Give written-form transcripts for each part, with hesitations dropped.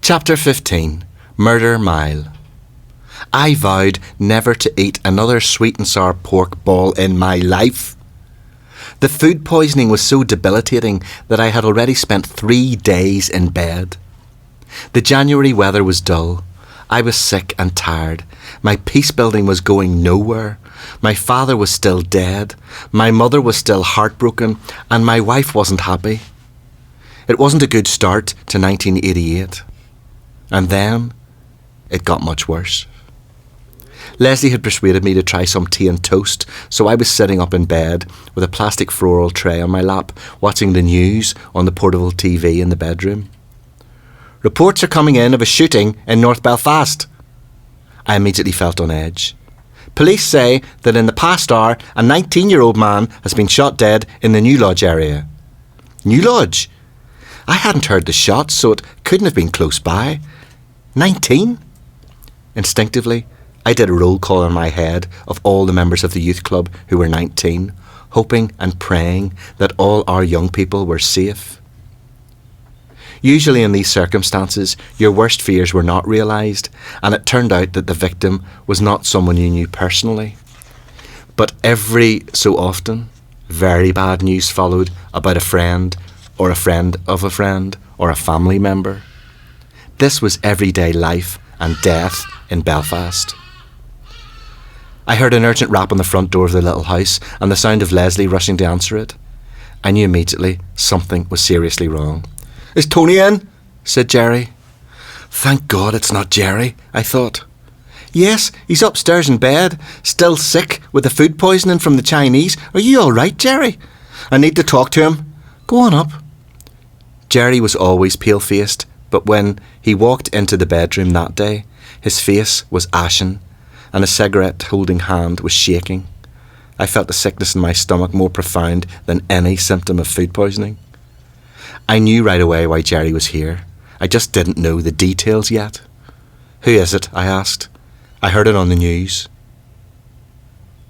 Chapter 15. Murder Mile. I vowed never to eat another sweet and sour pork ball in my life. The food poisoning was so debilitating that I had already spent 3 days in bed. The January weather was dull. I was sick and tired. My peace building was going nowhere. My father was still dead. My mother was still heartbroken, and my wife wasn't happy. It wasn't a good start to 1988. And then it got much worse. Lesley had persuaded me to try some tea and toast, so I was sitting up in bed with a plastic floral tray on my lap, watching the news on the portable TV in the bedroom. Reports are coming in of a shooting in North Belfast. I immediately felt on edge. Police say that in the past hour, a 19-year-old man has been shot dead in the New Lodge area. New Lodge? I hadn't heard the shots, so it couldn't have been close by. 19? Instinctively, I did a roll call in my head of all the members of the youth club who were 19, hoping and praying that all our young people were safe. Usually in these circumstances, your worst fears were not realised, and it turned out that the victim was not someone you knew personally. But every so often, very bad news followed about a friend, or a friend of a friend, or a family member. This was everyday life and death in Belfast. I heard an urgent rap on the front door of the little house and the sound of Lesley rushing to answer it. I knew immediately something was seriously wrong. "Is Tony in?" said Jerry. Thank God it's not Jerry, I thought. Yes, he's upstairs in bed, still sick with the food poisoning from the Chinese. Are you all right, Jerry? I need to talk to him. Go on up. Jerry was always pale-faced, but when he walked into the bedroom that day, his face was ashen and his cigarette-holding hand was shaking. I felt the sickness in my stomach more profound than any symptom of food poisoning. I knew right away why Jerry was here. I just didn't know the details yet. Who is it? I asked. I heard it on the news.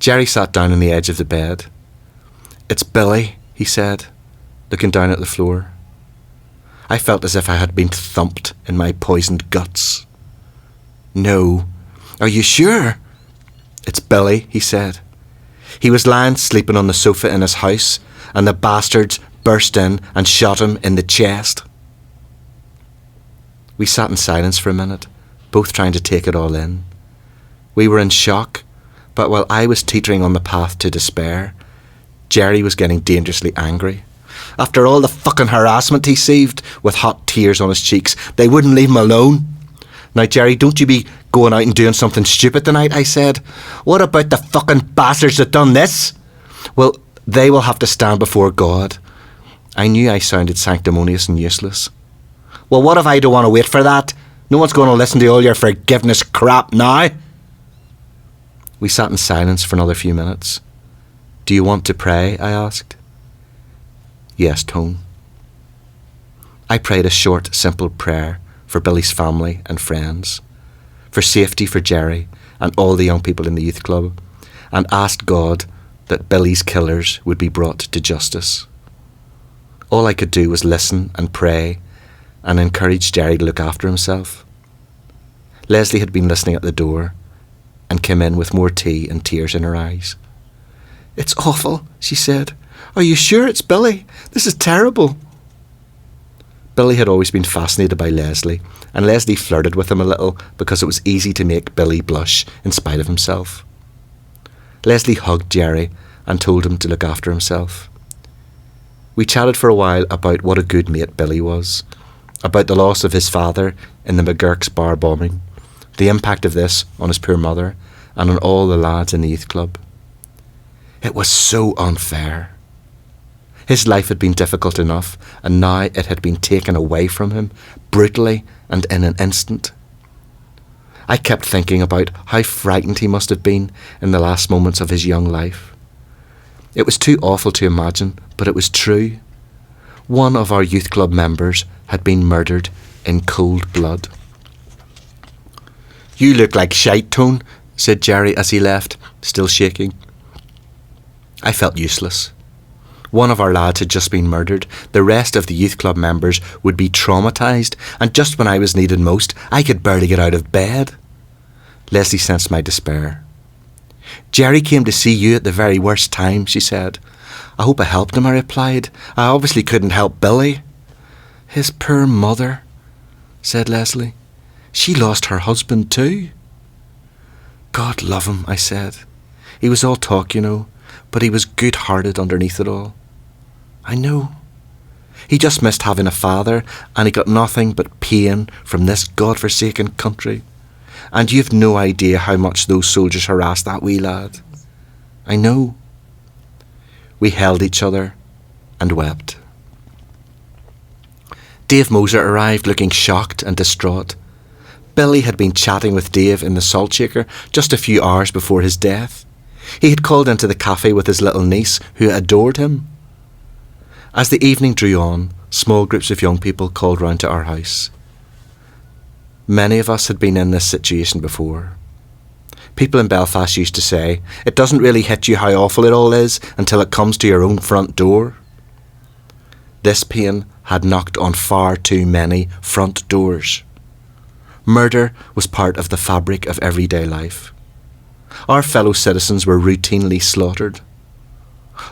Jerry sat down on the edge of the bed. It's Billy, he said, looking down at the floor. I felt as if I had been thumped in my poisoned guts. No. Are you sure? It's Billy, he said. He was lying sleeping on the sofa in his house, and the bastards burst in and shot him in the chest. We sat in silence for a minute, both trying to take it all in. We were in shock, but while I was teetering on the path to despair, Jerry was getting dangerously angry. After all the fucking harassment he received, with hot tears on his cheeks, they wouldn't leave him alone. Now, Jerry, don't you be going out and doing something stupid tonight, I said. What about the fucking bastards that done this? Well, they will have to stand before God. I knew I sounded sanctimonious and useless. Well, what if I don't want to wait for that? No one's going to listen to all your forgiveness crap now. We sat in silence for another few minutes. Do you want to pray? I asked. Yes, Tone. I prayed a short, simple prayer for Billy's family and friends, for safety for Jerry and all the young people in the youth club, and asked God that Billy's killers would be brought to justice. All I could do was listen and pray and encourage Jerry to look after himself. Lesley had been listening at the door and came in with more tea and tears in her eyes. It's awful, she said. Are you sure it's Billy? This is terrible. Billy had always been fascinated by Lesley, and Lesley flirted with him a little because it was easy to make Billy blush in spite of himself. Lesley hugged Jerry and told him to look after himself. We chatted for a while about what a good mate Billy was, about the loss of his father in the McGurk's bar bombing, the impact of this on his poor mother and on all the lads in the youth club. It was so unfair. His life had been difficult enough, and now it had been taken away from him, brutally and in an instant. I kept thinking about how frightened he must have been in the last moments of his young life. It was too awful to imagine, but it was true. One of our youth club members had been murdered in cold blood. You look like shite, Tone, said Jerry as he left, still shaking. I felt useless. One of our lads had just been murdered. The rest of the youth club members would be traumatised, and just when I was needed most, I could barely get out of bed. Lesley sensed my despair. "Jerry came to see you at the very worst time," she said. "I hope I helped him," I replied. "I obviously couldn't help Billy." "His poor mother," said Lesley. "She lost her husband too." "God love him," I said. "He was all talk, you know, but he was good-hearted underneath it all." "I know. He just missed having a father, and he got nothing but pain from this God-forsaken country. And you've no idea how much those soldiers harassed that wee lad." "I know." We held each other and wept. Dave Moser arrived looking shocked and distraught. Billy had been chatting with Dave in the salt shaker just a few hours before his death. He had called into the cafe with his little niece, who adored him. As the evening drew on, small groups of young people called round to our house. Many of us had been in this situation before. People in Belfast used to say, "It doesn't really hit you how awful it all is until it comes to your own front door." This pain had knocked on far too many front doors. Murder was part of the fabric of everyday life. Our fellow citizens were routinely slaughtered.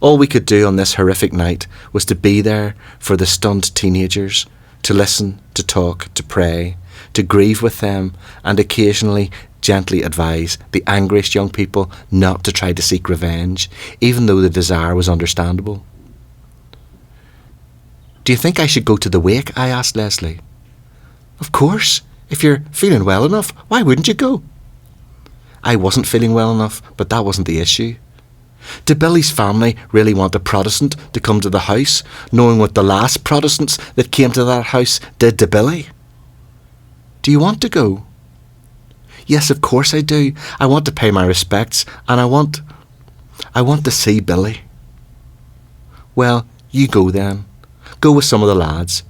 All we could do on this horrific night was to be there for the stunned teenagers, to listen, to talk, to pray, to grieve with them, and occasionally gently advise the angriest young people not to try to seek revenge, even though the desire was understandable. "Do you think I should go to the wake?" I asked Lesley. "Of course. If you're feeling well enough, why wouldn't you go?" I wasn't feeling well enough, but that wasn't the issue. Did Billy's family really want a Protestant to come to the house, knowing what the last Protestants that came to that house did to Billy? "Do you want to go?" "Yes, of course I do. I want to pay my respects, and I want to see Billy." "Well, you go then. Go with some of the lads.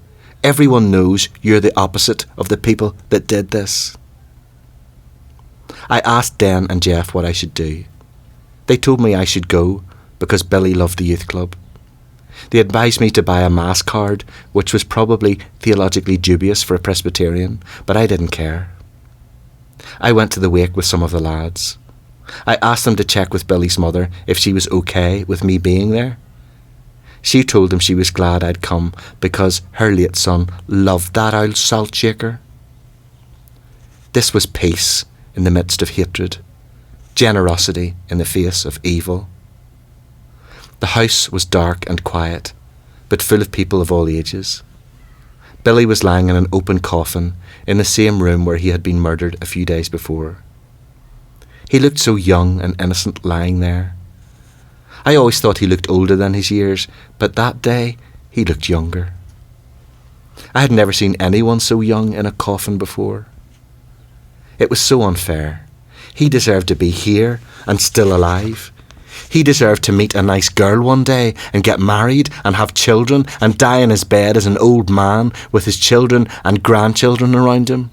Everyone knows you're the opposite of the people that did this." I asked Den and Jeff what I should do. They told me I should go because Billy loved the youth club. They advised me to buy a mass card, which was probably theologically dubious for a Presbyterian, but I didn't care. I went to the wake with some of the lads. I asked them to check with Billy's mother if she was okay with me being there. She told them she was glad I'd come because her late son loved that old salt shaker. This was peace in the midst of hatred, generosity in the face of evil. The house was dark and quiet, but full of people of all ages. Billy was lying in an open coffin in the same room where he had been murdered a few days before. He looked so young and innocent lying there. I always thought he looked older than his years, but that day he looked younger. I had never seen anyone so young in a coffin before. It was so unfair. He deserved to be here and still alive. He deserved to meet a nice girl one day and get married and have children and die in his bed as an old man with his children and grandchildren around him.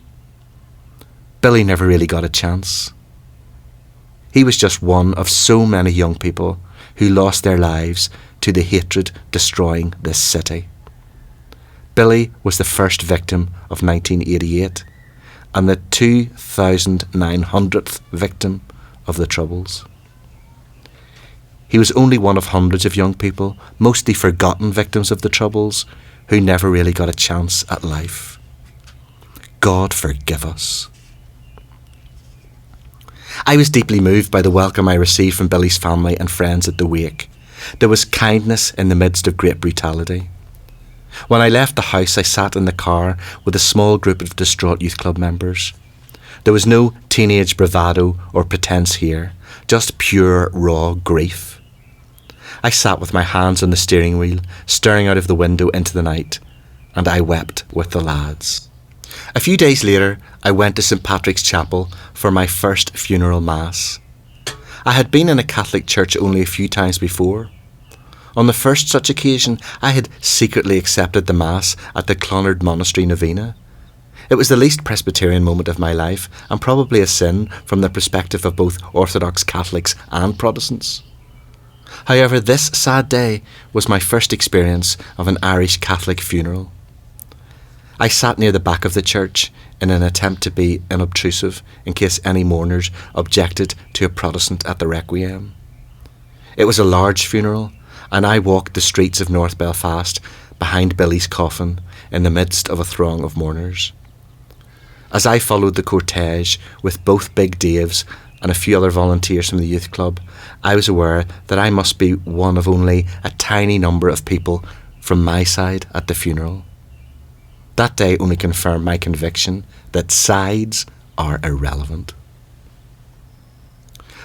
Billy never really got a chance. He was just one of so many young people who lost their lives to the hatred destroying this city. Billy was the first victim of 1988 and the 2,900th victim of the Troubles. He was only one of hundreds of young people, mostly forgotten victims of the Troubles, who never really got a chance at life. God forgive us. I was deeply moved by the welcome I received from Billy's family and friends at the wake. There was kindness in the midst of great brutality. When I left the house, I sat in the car with a small group of distraught youth club members. There was no teenage bravado or pretense here, just pure, raw grief. I sat with my hands on the steering wheel, staring out of the window into the night, and I wept with the lads. A few days later, I went to St. Patrick's Chapel for my first funeral mass. I had been in a Catholic church only a few times before. On the first such occasion, I had secretly accepted the Mass at the Clonard Monastery Novena. It was the least Presbyterian moment of my life, and probably a sin from the perspective of both Orthodox Catholics and Protestants. However, this sad day was my first experience of an Irish Catholic funeral. I sat near the back of the church in an attempt to be unobtrusive in case any mourners objected to a Protestant at the requiem. It was a large funeral, and I walked the streets of North Belfast behind Billy's coffin in the midst of a throng of mourners. As I followed the cortege with both Big Daves and a few other volunteers from the youth club, I was aware that I must be one of only a tiny number of people from my side at the funeral. That day only confirmed my conviction that sides are irrelevant.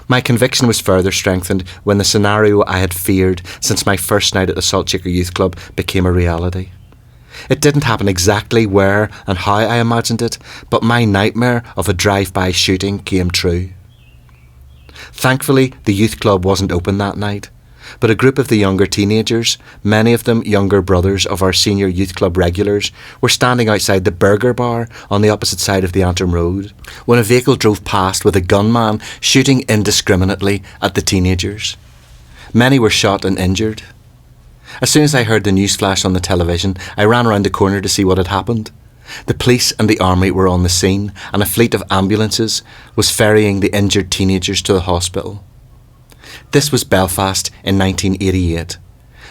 My conviction was further strengthened when the scenario I had feared since my first night at the Saltshaker Youth Club became a reality. It didn't happen exactly where and how I imagined it, but my nightmare of a drive-by shooting came true. Thankfully, the youth club wasn't open that night, but a group of the younger teenagers, many of them younger brothers of our senior youth club regulars, were standing outside the burger bar on the opposite side of the Antrim Road when a vehicle drove past with a gunman shooting indiscriminately at the teenagers. Many were shot and injured. As soon as I heard the news flash on the television, I ran around the corner to see what had happened. The police and the army were on the scene, and a fleet of ambulances was ferrying the injured teenagers to the hospital. This was Belfast in 1988,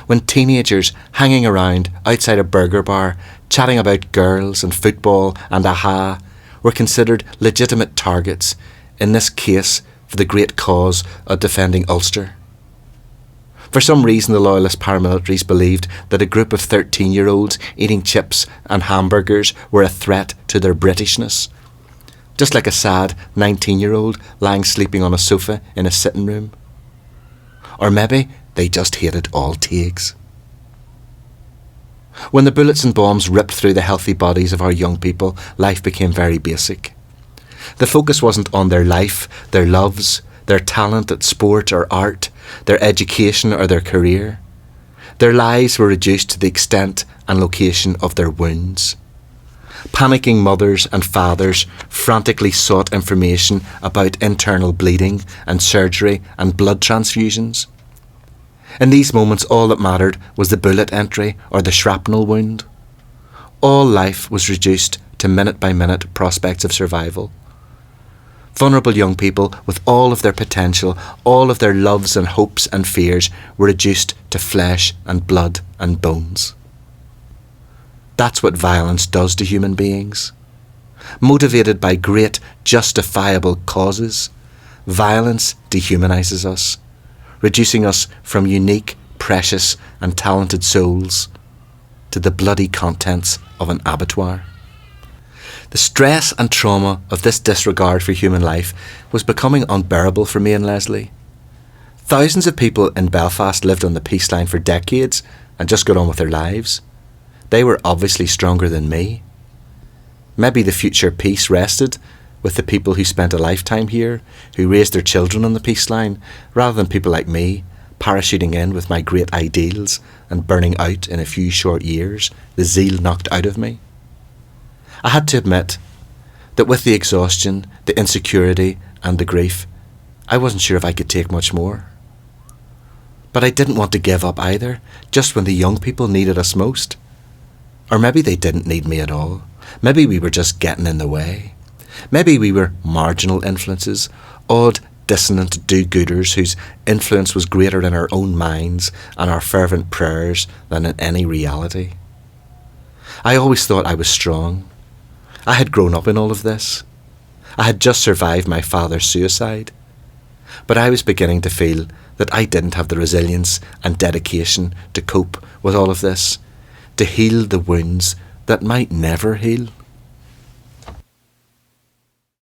when teenagers hanging around outside a burger bar, chatting about girls and football and aha, were considered legitimate targets, in this case for the great cause of defending Ulster. For some reason, the loyalist paramilitaries believed that a group of 13-year-olds eating chips and hamburgers were a threat to their Britishness, just like a sad 19-year-old lying sleeping on a sofa in a sitting room. Or maybe they just hated all takes. When the bullets and bombs ripped through the healthy bodies of our young people, life became very basic. The focus wasn't on their life, their loves, their talent at sport or art, their education or their career. Their lives were reduced to the extent and location of their wounds. Panicking mothers and fathers frantically sought information about internal bleeding and surgery and blood transfusions. In these moments, all that mattered was the bullet entry or the shrapnel wound. All life was reduced to minute-by-minute prospects of survival. Vulnerable young people, with all of their potential, all of their loves and hopes and fears, were reduced to flesh and blood and bones. That's what violence does to human beings. Motivated by great, justifiable causes, violence dehumanises us, reducing us from unique, precious and talented souls to the bloody contents of an abattoir. The stress and trauma of this disregard for human life was becoming unbearable for me and Lesley. Thousands of people in Belfast lived on the peace line for decades and just got on with their lives. They were obviously stronger than me. Maybe the future peace rested with the people who spent a lifetime here, who raised their children on the peace line, rather than people like me, parachuting in with my great ideals and burning out in a few short years, the zeal knocked out of me. I had to admit that with the exhaustion, the insecurity and the grief, I wasn't sure if I could take much more. But I didn't want to give up either, just when the young people needed us most. Or maybe they didn't need me at all. Maybe we were just getting in the way. Maybe we were marginal influences, odd, dissonant do-gooders whose influence was greater in our own minds and our fervent prayers than in any reality. I always thought I was strong. I had grown up in all of this. I had just survived my father's suicide. But I was beginning to feel that I didn't have the resilience and dedication to cope with all of this, to heal the wounds that might never heal.